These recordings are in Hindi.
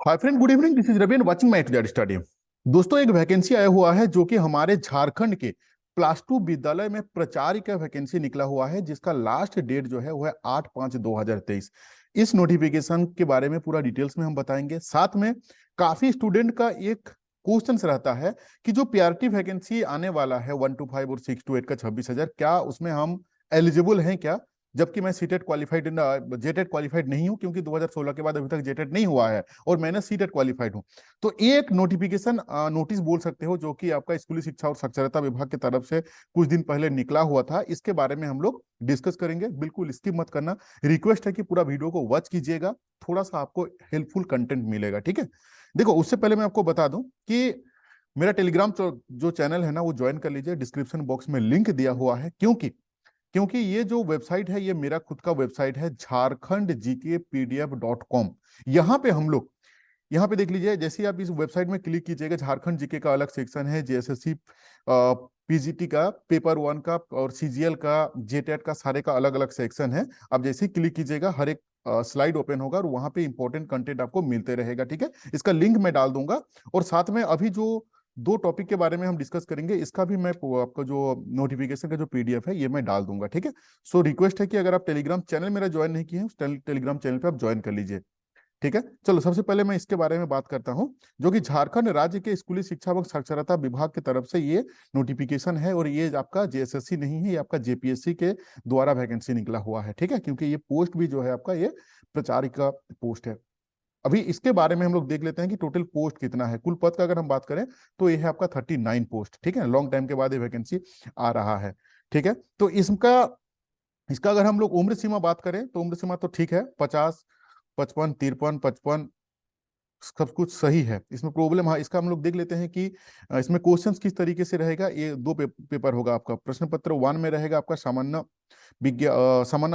Hi friend, good evening. This is Ravi and watching my to study. दोस्तों, एक वैकेंसी आया हुआ है जो कि हमारे झारखंड के +2 विद्यालय में प्राचार्य का वैकेंसी निकला हुआ है, जिसका लास्ट डेट जो है वो है 8/5/2023। इस नोटिफिकेशन के बारे में पूरा डिटेल्स में हम बताएंगे। साथ में काफी स्टूडेंट का एक क्वेश्चन रहता है कि जो पीआरटी वैकेंसी आने वाला है 1 to 5 और 6 to 8 का 26,000, क्या उसमें हम एलिजिबल हैं क्या? जबकि मैं सीटेट क्वालिफाइड जेटेट क्वालिफाइड नहीं हूं, क्योंकि 2016 के बाद अभी तक जेटेट नहीं हुआ है और मैंने सीटेट क्वालिफाइड हूं। तो एक नोटिफिकेशन नोटिस बोल सकते हो, जो कि आपका स्कूली शिक्षा और साक्षरता विभाग की तरफ से कुछ दिन पहले निकला हुआ था। इसके बारे में हम लोग डिस्कस करेंगे। बिल्कुल स्किप मत करना, रिक्वेस्ट है कि पूरा वीडियो को वॉच कीजिएगा, थोड़ा सा आपको हेल्पफुल कंटेंट मिलेगा। ठीक है, देखो उससे पहले मैं आपको बता दूं कि मेरा टेलीग्राम जो चैनल है ना, वो ज्वाइन कर लीजिए। डिस्क्रिप्शन बॉक्स में लिंक दिया हुआ है, क्योंकि ये जो वेबसाइट है ये मेरा खुद का वेबसाइट है, jharkhandgkpdf.com। यहाँ पे हम लोग, यहाँ पे देख लीजिए, जैसे ही आप इस वेबसाइट में क्लिक कीजिएगा, झारखंड जीके का अलग सेक्शन है, जेएसएससी पीजीटी का, पेपर 1 का और सीजीएल का, जेटेट का, सारे का अलग अलग सेक्शन है। आप जैसे ही क्लिक कीजिएगा, हर एक स्लाइड ओपन होगा और वहां पे इंपॉर्टेंट कंटेंट आपको मिलते रहेगा। ठीक है, इसका लिंक मैं डाल दूंगा। और साथ में अभी जो दो टॉपिक के बारे में हम डिस्कस करेंगे, इसका भी मैं आपका जो नोटिफिकेशन का जो पीडीएफ है ये मैं डाल दूंगा। ठीक है, सो रिक्वेस्ट है कि अगर आप टेलीग्राम चैनल मेरा ज्वाइन नहीं किए हैं, उस टेलीग्राम चैनल पे आप ज्वाइन कर लीजिए। ठीक है, चलो सबसे पहले मैं इसके बारे में बात करता हूं, जो कि झारखंड राज्य के स्कूली शिक्षा व साक्षरता विभाग की तरफ से ये नोटिफिकेशन है। और ये आपका जेएसएससी नहीं है, ये आपका जेपीएससी के द्वारा वैकेंसी निकला हुआ है। ठीक है, क्योंकि ये पोस्ट भी जो है आपका ये प्राचार्य का पोस्ट है। अभी इसके बारे में हम लोग देख लेते हैं कि टोटल पोस्ट कितना है। कुल पद का अगर हम बात करें तो ये है आपका 39 पोस्ट। ठीक है, लॉन्ग टाइम के बाद ये वैकेंसी आ रहा है। ठीक है, तो इसका इसका अगर हम लोग उम्र सीमा बात करें तो उम्र सीमा तो ठीक है, 50, 55, 53, 55 सब कुछ सही है। इसमें प्रॉब्लम, हाँ, इसका हम लोग देख लेते हैं कि इसमें क्वेश्चंस किस तरीके से रहेगा। ये दो पेपर होगा आपका। प्रश्न पत्र 1 में रहेगा आपका सामान्य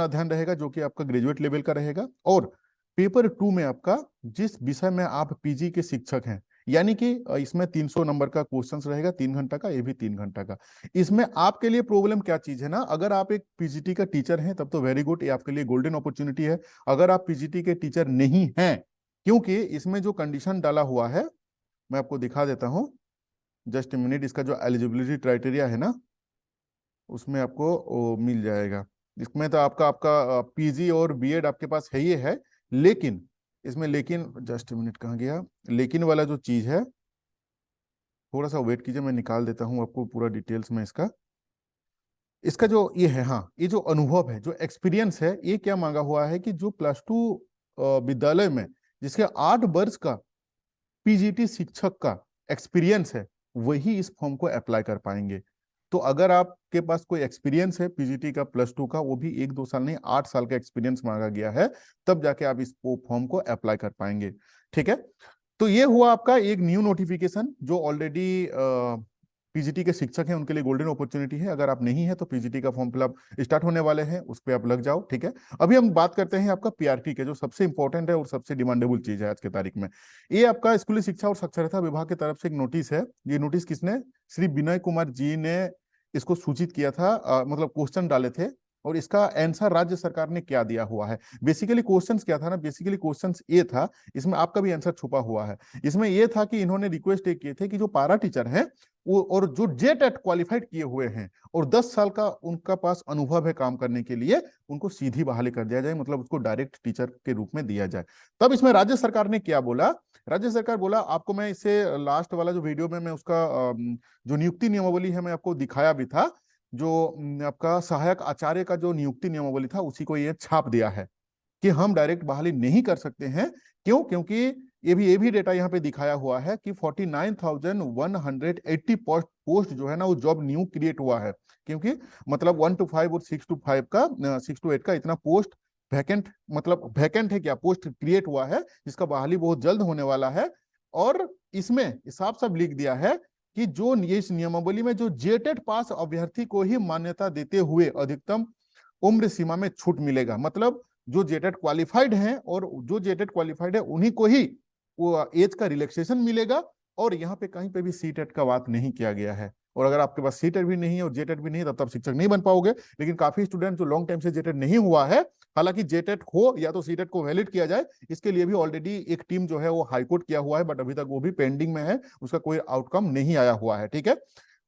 अध्ययन रहेगा, जो कि आपका ग्रेजुएट लेवल का रहेगा। और पेपर 2 में आपका जिस विषय में आप पीजी के शिक्षक हैं, यानी कि इसमें 300 नंबर का क्वेश्चंस रहेगा, 3 घंटा का, ये भी 3 घंटा का। इसमें आपके लिए प्रॉब्लम क्या चीज है ना, अगर आप एक पीजीटी का टीचर हैं तब तो वेरी गुड, ये आपके लिए गोल्डन अपॉर्चुनिटी है। अगर आप पीजीटी के टीचर नहीं हैं, क्योंकि इसमें जो कंडीशन डाला हुआ है मैं आपको दिखा देता हूं, जस्ट मिनट। इसका जो एलिजिबिलिटी क्राइटेरिया है ना, उसमें आपको मिल जाएगा। इसमें तो आपका आपका पीजी और बीएड आपके पास है, ये है। लेकिन इसमें, लेकिन जस्ट मिनट, कहाँ गया लेकिन वाला जो चीज है, थोड़ा सा वेट कीजिए, मैं निकाल देता हूं आपको पूरा डिटेल्स में इसका। इसका जो ये है, हाँ, ये जो अनुभव है, जो एक्सपीरियंस है, ये क्या मांगा हुआ है कि जो +2 विद्यालय में जिसके 8 वर्ष का पीजीटी शिक्षक का एक्सपीरियंस है, वही इस फॉर्म को अप्लाई कर पाएंगे। तो अगर आपके पास कोई एक्सपीरियंस है पीजीटी का +2 का, वो भी 1-2 साल नहीं, 8 साल का एक्सपीरियंस मांगा गया है, तब जाके आप इस फॉर्म को अप्लाई कर पाएंगे। ठीक है, तो ये हुआ आपका एक न्यू नोटिफिकेशन। जो ऑलरेडी पीजीटी के शिक्षक हैं उनके लिए गोल्डन अपॉर्चुनिटी है। अगर आप नहीं है तो पीजीटी का फॉर्म फिलअप स्टार्ट होने वाले हैं, उस पर आप लग जाओ। ठीक है, अभी हम बात करते हैं आपका पीआरटी के, जो सबसे इंपॉर्टेंट है और सबसे डिमांडेबल चीज है आज के तारीख में। ये आपका स्कूली शिक्षा और साक्षरता विभाग की तरफ से एक नोटिस है। ये नोटिस किसने, श्री विनय कुमार जी ने इसको सूचित किया था, मतलब क्वेश्चन डाले थे। और इसका आंसर राज्य सरकार ने क्या दिया हुआ है। बेसिकली क्वेश्चंस क्या था ना, बेसिकली क्वेश्चंस ये था, इसमें आपका भी आंसर छुपा हुआ है। इसमें यह था कि इन्होंने रिक्वेस्ट किए थे कि जो पारा टीचर हैं वो, और जो जेटेट क्वालिफाइड किए हुए हैं और 10 साल का उनका पास अनुभव है काम करने के लिए, उनको सीधी बहाली कर दिया जाए, मतलब उसको डायरेक्ट टीचर के रूप में दिया जाए। तब इसमें राज्य सरकार ने क्या बोला, राज्य सरकार बोला, आपको मैं इससे लास्ट वाला जो वीडियो में मैं उसका जो नियुक्ति नियमावली है मैं आपको दिखाया भी था। जो आपका सहायक आचार्य का जो नियुक्ति नियमावली था, उसी को ये छाप दिया है कि हम डायरेक्ट बहाली नहीं कर सकते हैं। क्यों? क्योंकि ये भी डेटा यहाँ पे दिखाया हुआ है कि 49,180 पोस्ट जो है ना, वो जॉब न्यू क्रिएट हुआ है। क्योंकि मतलब 1 to 5 और 6 to 5 का, 6 to 8 का इतना पोस्ट वैकेंट, मतलब वैकेंट है क्या, पोस्ट क्रिएट हुआ है, जिसका बहाली बहुत जल्द होने वाला है। और इसमें साफ साफ लिख दिया है कि जो इस नियमावली में जो जेटेट पास अभ्यर्थी को ही मान्यता देते हुए अधिकतम उम्र सीमा में छूट मिलेगा। मतलब जो जेटेट क्वालिफाइड हैं, और जो जेटेट क्वालिफाइड है उन्हीं को ही वो एज का रिलैक्सेशन मिलेगा। और यहाँ पे कहीं पे भी सीटेट का बात नहीं किया गया है। और अगर आपके पास सीटेट भी नहीं है और जेटेट भी नहीं है तब तब शिक्षक नहीं बन पाओगे। लेकिन काफी स्टूडेंट जो लॉन्ग टाइम से जेटेट नहीं हुआ है, हालांकि जेटेट हो या तो सीटेट को वैलिड किया जाए, इसके लिए भी ऑलरेडी एक टीम जो है वो हाईकोर्ट किया हुआ है, बट अभी तक वो भी पेंडिंग में है, उसका कोई आउटकम नहीं आया हुआ है। ठीक है,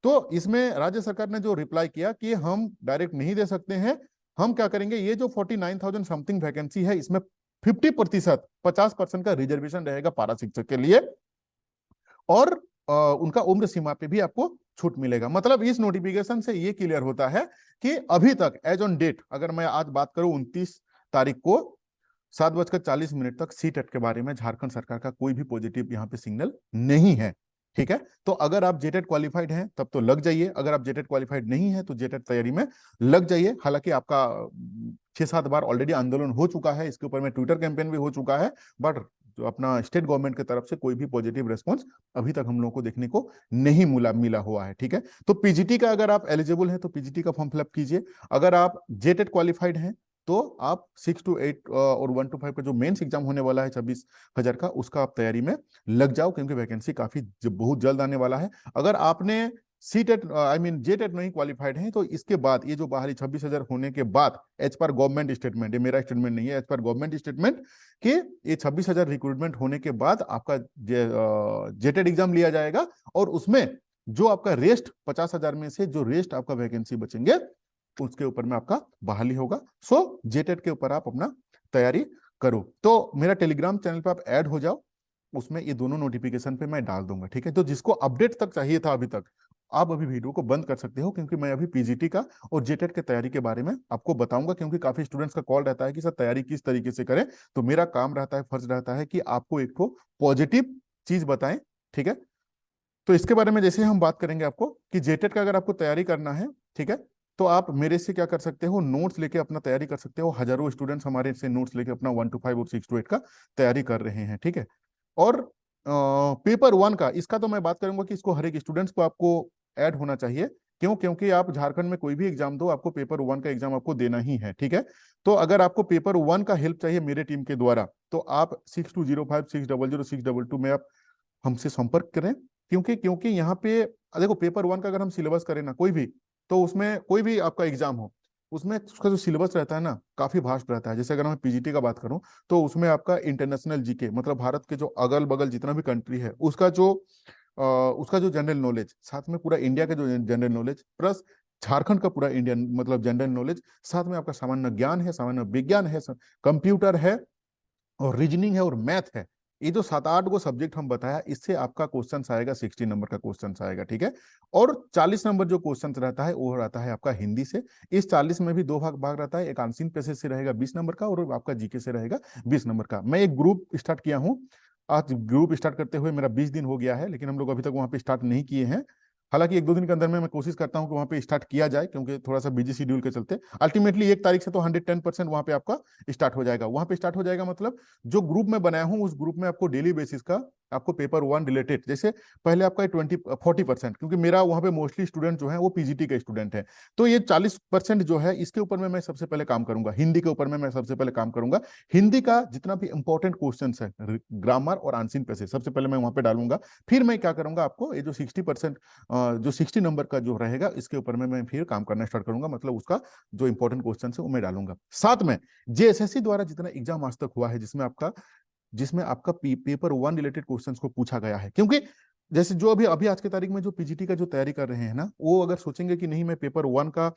तो इसमें राज्य सरकार ने जो रिप्लाई किया कि हम डायरेक्ट नहीं दे सकते हैं, हम क्या करेंगे, ये जो 49,000 समथिंग वैकेंसी है इसमें 50%, 50% का रिजर्वेशन रहेगा पारा शिक्षक के लिए, और उनका उम्र सीमा पे भी आपको छूट मिलेगा। मतलब इस नोटिफिकेशन से ये क्लियर होता है कि अभी तक एज ऑन डेट, अगर मैं आज बात करूं 29 तारीख को 7:40 तक सीटेट के बारे में झारखंड सरकार का कोई भी पॉजिटिव यहाँ पे सिग्नल नहीं है। ठीक है, तो अगर आप जेटेट क्वालिफाइड हैं तब तो लग जाइए, अगर आप जेटेट क्वालिफाइड नहीं है तो जेटेट तैयारी में लग जाइए। हालांकि आपका 6-7 बार ऑलरेडी आंदोलन हो चुका है, इसके ऊपर में ट्विटर कैंपेन भी हो चुका है, बट जो अपना स्टेट गवर्नमेंट की तरफ से कोई भी पॉजिटिव रेस्पॉन्स अभी तक हम लोगों को देखने को नहीं मिला हुआ है। ठीक है, तो पीजीटी का अगर आप एलिजिबल हैं तो पीजीटी का फॉर्म फिलअप कीजिए। अगर आप जेटेट क्वालिफाइड हैं तो आप 6 to 8 और 1 to 5 का जो मेंस एग्जाम होने वाला है 26,000 का, उसका आप तैयारी में लग जाओ, क्योंकि वैकेंसी काफी बहुत जल्द आने वाला है। अगर आपने सीटेट आई मीन जेटेट नहीं क्वालिफाइड है तो इसके बाद ये जो बाहरी 26,000 होने के बाद एज पर गवर्नमेंट स्टेटमेंट, ये मेरा स्टेटमेंट नहीं है, एज पर गवर्नमेंट स्टेटमेंट कि ये 26,000 रिक्रूटमेंट होने के बाद आपका जेटेट एग्जाम लिया जाएगा, और उसमें जो आपका रेस्ट 50,000 में से जो रेस्ट आपका वैकेंसी बचेंगे उसके ऊपर में आपका बहाली होगा। सो जेटेट के ऊपर आप अपना तैयारी करो। तो मेरा टेलीग्राम चैनल पे आप ऐड हो जाओ, उसमें ये दोनों नोटिफिकेशन पे मैं डाल दूंगा। ठीक है, तो जिसको अपडेट तक चाहिए था अभी तक, आप अभी वीडियो को बंद कर सकते हो, क्योंकि मैं अभी पीजीटी का और जेटेट की तैयारी के बारे में आपको बताऊंगा, क्योंकि काफी स्टूडेंट्स का कॉल रहता है कि सर तैयारी किस तरीके से करें। तो मेरा काम रहता है, फर्ज रहता है कि आपको एक तो पॉजिटिव चीज बताएं। ठीक है, तो इसके बारे में जैसे हम बात करेंगे आपको कि जेटेट का अगर आपको तैयारी करना है, ठीक है, तो आप मेरे से क्या कर सकते हो, नोट्स लेके अपना तैयारी कर सकते हो। हजारों स्टूडेंट्स हमारे से नोट्स लेके अपना 1 to 5 और 6 to 8 का तैयारी कर रहे हैं। ठीक है, और पेपर 1 का, इसका तो मैं बात करूंगा कि इसको हर एक स्टूडेंट्स को आपको ऐड होना चाहिए। क्यों? क्योंकि आप झारखंड में कोई भी एग्जाम दो, आपको पेपर 1 का एग्जाम आपको देना ही है। ठीक है, तो अगर आपको पेपर 1 का हेल्प चाहिए मेरे टीम के द्वारा, तो आप 6205 600 622 में आप हमसे संपर्क करें। क्योंकि क्योंकि यहाँ पे देखो, पेपर 1 का अगर हम सिलेबस करें ना कोई भी, तो उसमें कोई भी आपका एग्जाम हो, उसमें उसका जो सिलेबस रहता है ना काफी भास्ट रहता है। जैसे अगर मैं पीजीटी का बात करूं तो उसमें आपका इंटरनेशनल जीके, मतलब भारत के जो अगल बगल जितना भी कंट्री है उसका जो जनरल नॉलेज, साथ में पूरा इंडिया का जो जनरल नॉलेज, प्लस झारखंड का पूरा इंडियन मतलब जनरल नॉलेज, साथ में आपका सामान्य ज्ञान है, सामान्य विज्ञान है, कंप्यूटर है, और रीजनिंग है, और मैथ है। ये जो 7-8 को सब्जेक्ट हम बताया, इससे आपका क्वेश्चन आएगा 60 नंबर का क्वेश्चन आएगा। ठीक है, और 40 नंबर जो क्वेश्चन रहता है वो रहता है आपका हिंदी से। इस 40 में भी दो भाग रहता है, एक अनसीन पैसेज से रहेगा 20 नंबर का, और आपका जीके से रहेगा 20 नंबर का। मैं एक ग्रुप स्टार्ट किया हूँ, आज ग्रुप स्टार्ट करते हुए मेरा 20 दिन हो गया है, लेकिन हम लोग अभी तक वहां पे स्टार्ट नहीं किए हैं। हालांकि 1-2 दिन के अंदर में मैं कोशिश करता हूं कि वहां पे स्टार्ट किया जाए, क्योंकि थोड़ा सा बिजी शेड्यूल के चलते। अल्टीमेटली 1 तारीख से तो 110% वहां पे आपका स्टार्ट हो जाएगा। वहां पे स्टार्ट हो जाएगा मतलब जो ग्रुप में बनाया हूं उस ग्रुप में आपको डेली बेसिस का आपको पेपर 1 रिलेटेड, जैसे पहले आपका 40%, क्योंकि मेरा वहां पे मोस्टली स्टूडेंट जो है वो पीजीटी के स्टूडेंट है, तो ये 40% जो है इसके ऊपर में मैं सबसे पहले काम करूंगा। हिंदी के ऊपर में मैं सबसे पहले काम करूंगा। हिंदी का जितना भी इंपॉर्टेंट क्वेश्चन है, ग्रामर और आंसर पैसेज, सबसे पहले मैं वहां पे डालूंगा। फिर मैं क्या करूंगा, आपको ये जो 60% जो 60 नंबर का जो रहेगा इसके ऊपर में मैं फिर काम करना स्टार्ट करूंगा, मतलब उसका जो इंपॉर्टेंट क्वेश्चन है वो मैं डालूंगा। साथ में जेएसएससी द्वारा जितना एग्जाम आज तक हुआ है जिसमें आपका पेपर 1 रिलेटेड क्वेश्चंस को पूछा गया है, क्योंकि जैसे जो अभी अभी आज के तारीख में जो पीजीटी का जो तैयारी कर रहे हैं ना, वो अगर सोचेंगे कि नहीं मैं पेपर 1 का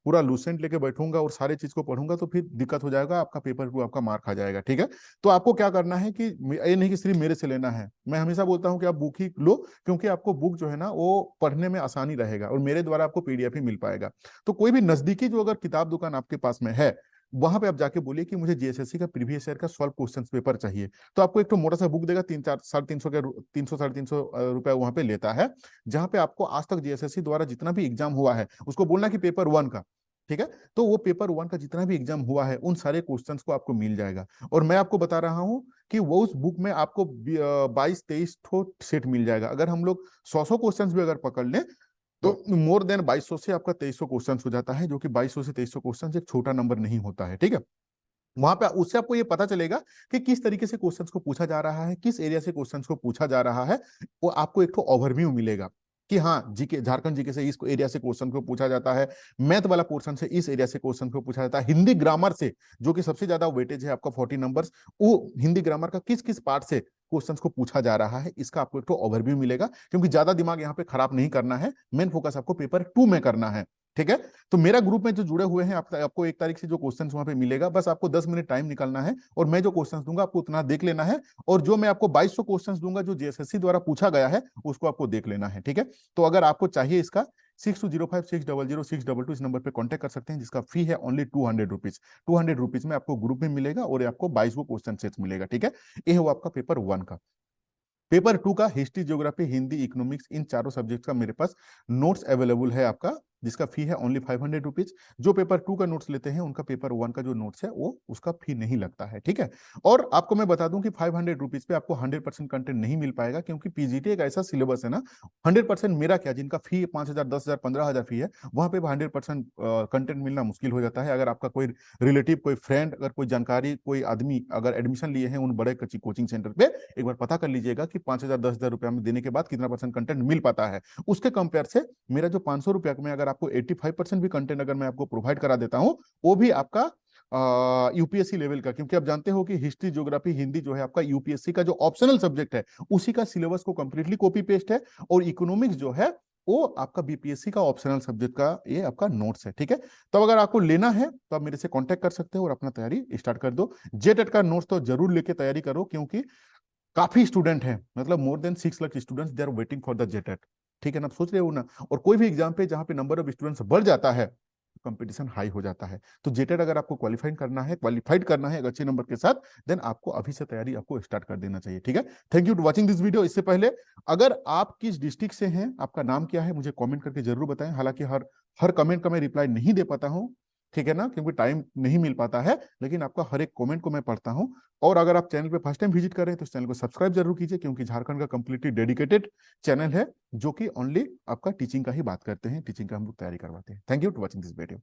पूरा लूसेंट लेके बैठूंगा और सारे चीज को पढ़ूंगा, तो फिर दिक्कत हो जाएगा, आपका पेपर 2 आपका मार्क आ जाएगा। ठीक है, तो आपको क्या करना है कि ये नहीं कि सिर्फ मेरे से लेना है, मैं हमेशा बोलता हूं कि आप बुक ही लो, क्योंकि आपको बुक जो है ना वो पढ़ने में आसानी रहेगा, और मेरे द्वारा आपको पीडीएफ ही मिल पाएगा। तो कोई भी नजदीकी जो अगर किताब दुकान आपके पास में है, वहां पे आप जाके बोलिए कि मुझे जीएसएससी का प्रीवियस ईयर का सॉल्व क्वेश्चन पेपर चाहिए, तो आपको एक तो मोटा सा बुक देगा, 300 के 300 साढ़े 300 रुपए वहां पे लेता है, जहां पे आपको आज तक जीएसएससी द्वारा जितना भी एग्जाम हुआ है उसको बोलना कि पेपर 1 का। ठीक है, तो वो पेपर 1 का जितना भी एग्जाम हुआ है उन सारे क्वेश्चंस को आपको मिल जाएगा। और मैं आपको बता रहा हूं कि वो उस बुक में आपको 22-23 सेट मिल जाएगा। अगर हम लोग 100 क्वेश्चन भी अगर पकड़ लें तो मोर देन 2200 से आपका 2300 क्वेश्चन हो जाता है, जो कि 2200 से 2300 क्वेश्चन एक छोटा नंबर नहीं होता है। ठीक है, वहां पे उससे आपको ये पता चलेगा कि किस तरीके से क्वेश्चंस को पूछा जा रहा है, किस एरिया से क्वेश्चंस को पूछा जा रहा है, वो आपको एक तो ओवरव्यू मिलेगा। कि हाँ जीके, झारखंड जीके से इस एरिया से क्वेश्चन को पूछा जाता है, मैथ वाला पोर्शन से इस एरिया से क्वेश्चन को पूछा जाता है, हिंदी ग्रामर से जो कि सबसे ज्यादा वेटेज है आपका 40 नंबर्स, वो हिंदी ग्रामर का किस किस पार्ट से क्वेश्चंस को पूछा जा रहा है इसका आपको एक तो ओवरव्यू मिलेगा, क्योंकि ज्यादा दिमाग यहाँ पे खराब नहीं करना है, मेन फोकस आपको पेपर 2 में करना है। ठीक है, तो मेरा ग्रुप में जो जुड़े हुए हैं आपको 1 तारीख से जो क्वेश्चंस वहां पे मिलेगा, बस आपको 10 मिनट टाइम निकालना है और मैं जो क्वेश्चंस दूंगा आपको उतना देख लेना है, और जो मैं आपको 2200 क्वेश्चंस दूंगा जो जेएसएससी द्वारा पूछा गया है उसको आपको देख लेना है। ठीक है, तो अगर आपको चाहिए इसका 6205600622 इस नंबर पे कांटेक्ट कर सकते हैं, जिसका फी है ओनली 200 रुपीज। 200 रुपीज में आपको ग्रुप में मिलेगा और आपको 22 क्वेश्चन सेट्स मिलेगा। ठीक है, ये है वो आपका पेपर 1 का। पेपर 2 का हिस्ट्री, ज्योग्राफी, हिंदी, इकोनॉमिक्स, इन चारों सब्जेक्ट का मेरे पास नोट्स अवेलेबल है आपका, जिसका फी है ओनली 500 रुपीज। जो पेपर 2 का नोट्स लेते हैं उनका पेपर 1 का जो नोट्स है वो उसका फी नहीं लगता है। ठीक है, और आपको मैं बता दूं कि 500 रुपीज पे आपको 100% कंटेंट नहीं मिल पाएगा, क्योंकि पीजीटी एक ऐसा सिलेबस है ना, 100% मेरा क्या, जिनका फी 5,000, 10,000, 15,000 फी है, वहां पे 100% कंटेंट मिलना मुश्किल हो जाता है। अगर आपका कोई रिलेटिव, कोई फ्रेंड, अगर कोई जानकारी, कोई आदमी अगर एडमिशन लिए हैं उन बड़े कोचिंग सेंटर पे, एक बार पता कर लीजिएगा कि 5,000, 10,000 रुपया में देने के बाद कितना परसेंट कंटेंट मिल पाता है। उसके कंपेयर से मेरा जो 500 रुपया में अगर आपको 85% भी कंटेंट अगर मैं आपको प्रोवाइड करा देता हूं, वो भी आपका यूपीएससी लेवल का, क्योंकि आप जानते हो कि हिस्ट्री, ज्योग्राफी, हिंदी जो है आपका यूपीएससी का जो ऑप्शनल सब्जेक्ट है उसी का सिलेबस को कंप्लीटली कॉपी पेस्ट है, और इकोनॉमिक्स जो है वो आपका बीपीएससी का ऑप्शनल सब्जेक्ट का ये आपका नोट्स है। ठीक है, तो अगर आपको लेना है तो आप मेरे से कांटेक्ट कर सकते हो और अपना तैयारी स्टार्ट कर दो। जेटेट का नोट्स तो जरूर लेके तैयारी करो, क्योंकि काफी स्टूडेंट हैं, मतलब more than 6 lakh students they are waiting for the JTET. ठीक है ना, आप सोच रहे हो ना, और कोई भी एग्जाम पे जहां पे नंबर ऑफ स्टूडेंट्स बढ़ जाता है, कंपटीशन हाई हो जाता है। तो जेटेट अगर आपको क्वालिफाइड करना है एक अच्छे नंबर के साथ, देन आपको अभी से तैयारी आपको स्टार्ट कर देना चाहिए। ठीक है, thank you to watching this video. इससे पहले अगर आप किस डिस्ट्रिक्ट से हैं, आपका नाम क्या है, मुझे कमेंट करके जरूर बताएं। हालांकि हर हर कमेंट का मैं रिप्लाई नहीं दे पाता हूं, ठीक है ना, क्योंकि टाइम नहीं मिल पाता है, लेकिन आपका हर एक कमेंट को मैं पढ़ता हूं। और अगर आप चैनल पे फर्स्ट टाइम विजिट कर रहे हैं तो इस चैनल को सब्सक्राइब जरूर कीजिए, क्योंकि झारखंड का कंप्लीटली डेडिकेटेड चैनल है जो कि ओनली आपका टीचिंग का ही बात करते हैं, टीचिंग का हम लोग तैयारी करवाते हैं। Thank you to watching this video.